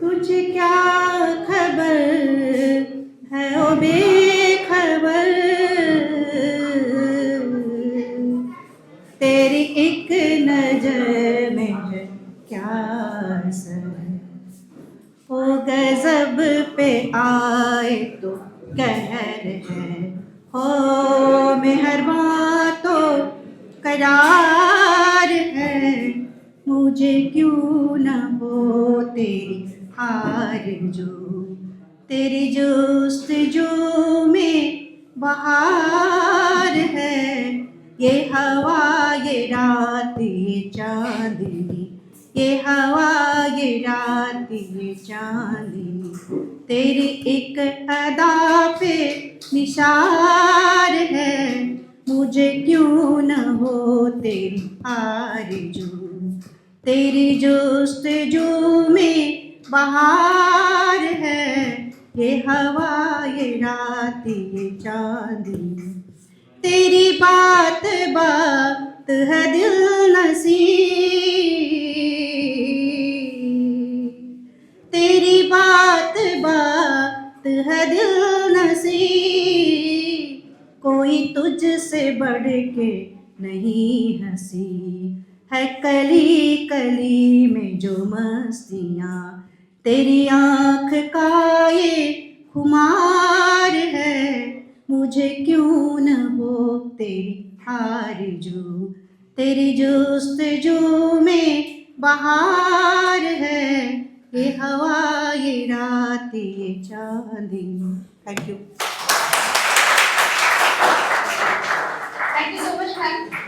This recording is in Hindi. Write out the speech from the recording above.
तुझे क्या खबर है ओ बेखबर, तेरी एक नजर में है क्या असर। ओ गजब पे आए तो कहर है, हो मेहरबान तो करार है। मुझे क्यों न हो तेरी आरज़ू, तेरी जुस्तजू में बहार है। ये हवा ये रात ये चांदनी, ये हवा ये रात ये चांदनी, तेरी एक अदा पे निशार है। मुझे क्यों न हो तेरी आरज़ू, तेरी जुस्तजू में बहार है। ये हवा ये रात ये चांदनी, तेरी बात बात है दिल नसी, तेरी बात बात है दिल नसी। कोई तुझसे बढ़ के नहीं हंसी, है कली कली में जो मस्तियाँ, तेरी आँख का ये खुमार है। मुझे क्यों न हो तेरी आरज़ू, तेरी जुस्तजू में बहार है। ये हवा ये रात ये चांदनी। Thank you. Thank you so much, ma'am.